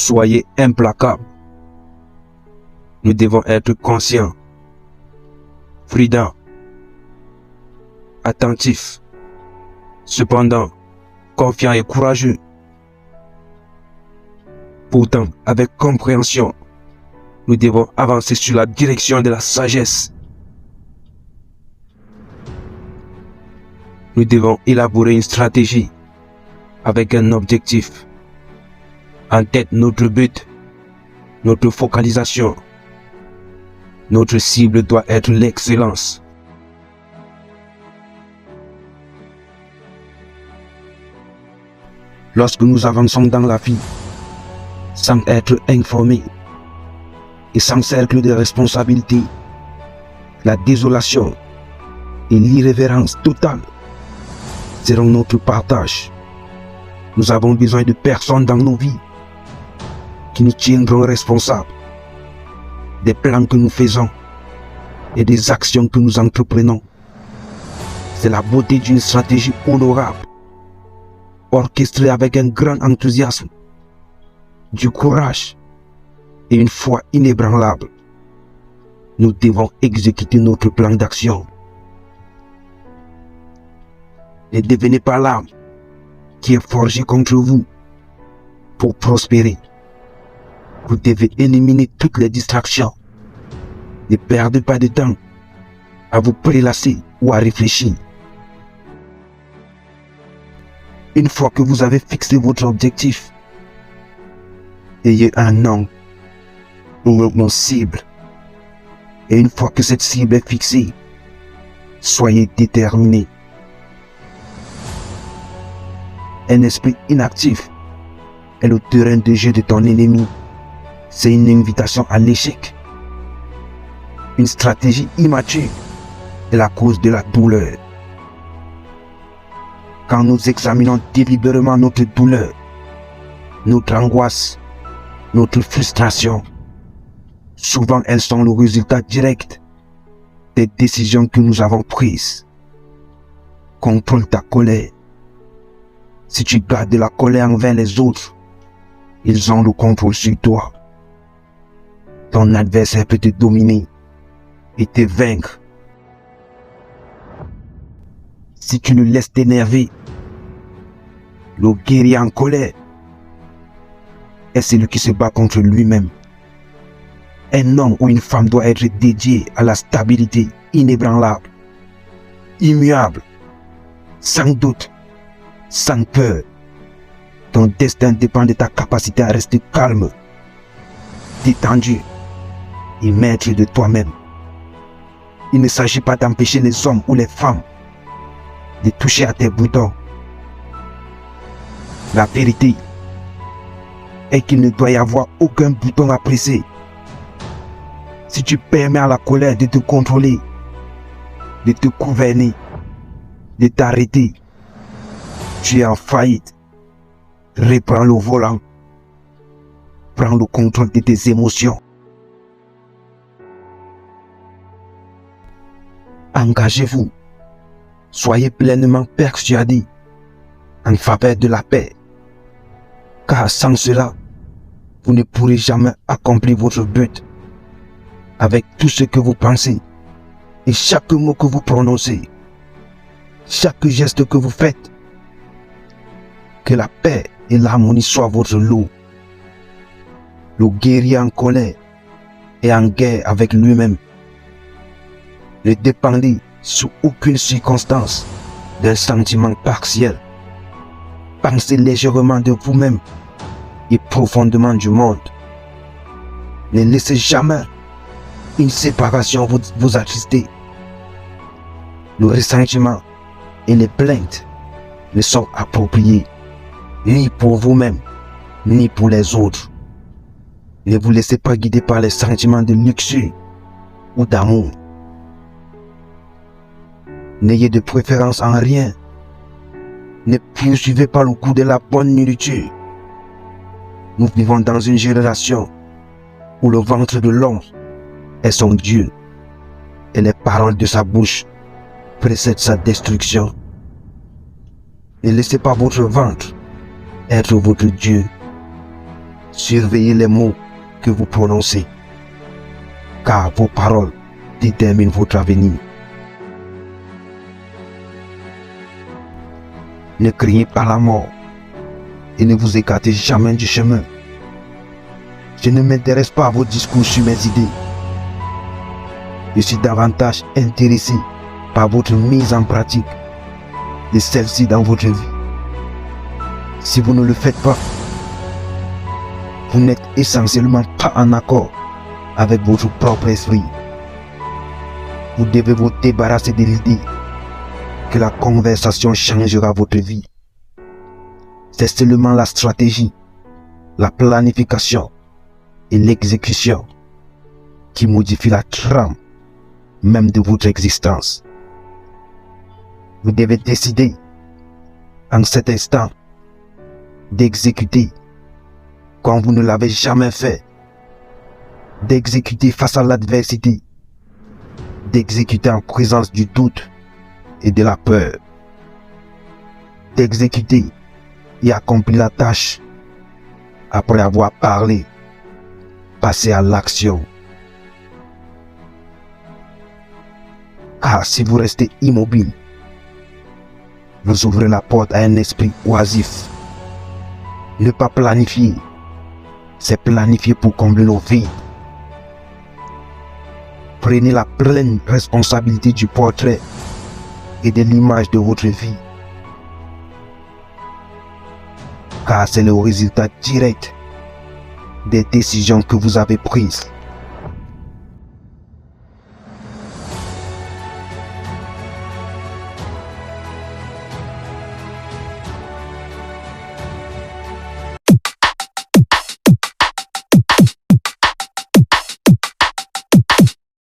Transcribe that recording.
Soyez implacables. Nous devons être conscients, prudents, attentifs, cependant confiants et courageux. Pourtant, avec compréhension, nous devons avancer sur la direction de la sagesse. Nous devons élaborer une stratégie avec un objectif. En tête, notre but, notre focalisation. Notre cible doit être l'excellence. Lorsque nous avançons dans la vie, sans être informés et sans cercle de responsabilité, la désolation et l'irrévérence totale seront notre partage. Nous avons besoin de personnes dans nos vies qui nous tiendront responsables des plans que nous faisons et des actions que nous entreprenons. C'est la beauté d'une stratégie honorable, orchestrée avec un grand enthousiasme, du courage et une foi inébranlable. Nous devons exécuter notre plan d'action. Ne devenez pas l'arme qui est forgée contre vous pour prospérer. Vous devez éliminer toutes les distractions. Ne perdez pas de temps à vous prélasser ou à réfléchir. Une fois que vous avez fixé votre objectif, ayez un nom ou une cible. Et une fois que cette cible est fixée, soyez déterminé. Un esprit inactif est le terrain de jeu de ton ennemi. C'est une invitation à l'échec. Une stratégie immature est la cause de la douleur. Quand nous examinons délibérément notre douleur, notre angoisse, notre frustration, souvent elles sont le résultat direct des décisions que nous avons prises. Contrôle ta colère. Si tu gardes de la colère envers les autres, ils ont le contrôle sur toi. Ton adversaire peut te dominer et te vaincre. Si tu le laisses t'énerver, le guerrier en colère est celui qui se bat contre lui-même. Un homme ou une femme doit être dédié à la stabilité inébranlable, immuable, sans doute, sans peur. Ton destin dépend de ta capacité à rester calme, détendu et maître de toi-même. Il ne s'agit pas d'empêcher les hommes ou les femmes de toucher à tes boutons. La vérité est qu'il ne doit y avoir aucun bouton à presser. Si tu permets à la colère de te contrôler, de te gouverner, de t'arrêter, tu es en faillite. Reprends le volant. Prends le contrôle de tes émotions. Engagez-vous. Soyez pleinement persuadés en faveur de la paix. Car sans cela, vous ne pourrez jamais accomplir votre but. Avec tout ce que vous pensez et chaque mot que vous prononcez, chaque geste que vous faites, que la paix et l'harmonie soient votre lot. Le guerrier en colère est en guerre avec lui-même. Ne dépendez sous aucune circonstance d'un sentiment partiel. Pensez légèrement de vous-même et profondément du monde. Ne laissez jamais une séparation vous attrister. Le ressentiment et les plaintes ne sont appropriés ni pour vous-même, ni pour les autres. Ne vous laissez pas guider par les sentiments de luxure ou d'amour. N'ayez de préférence en rien. Ne poursuivez pas le goût de la bonne nourriture. Nous vivons dans une génération où le ventre de l'homme est son Dieu et les paroles de sa bouche précèdent sa destruction. Ne laissez pas votre ventre être votre Dieu. Surveillez les mots que vous prononcez, car vos paroles déterminent votre avenir. Ne criez pas la mort et ne vous écartez jamais du chemin. Je ne m'intéresse pas à vos discours sur mes idées. Je suis davantage intéressé par votre mise en pratique de celle-ci dans votre vie. Si vous ne le faites pas, vous n'êtes essentiellement pas en accord avec votre propre esprit. Vous devez vous débarrasser de l'idée que la conversation changera votre vie. C'est seulement la stratégie, la planification et l'exécution qui modifient la trame même de votre existence. Vous devez décider en cet instant d'exécuter quand vous ne l'avez jamais fait, d'exécuter face à l'adversité, d'exécuter en présence du doute et de la peur, d'exécuter et accomplir la tâche après avoir parlé, passer à l'action. Car si vous restez immobile, vous ouvrez la porte à un esprit oisif. Ne pas planifier, c'est planifier pour combler nos vies. Prenez la pleine responsabilité du portrait et de l'image de votre vie, car c'est le résultat direct des décisions que vous avez prises.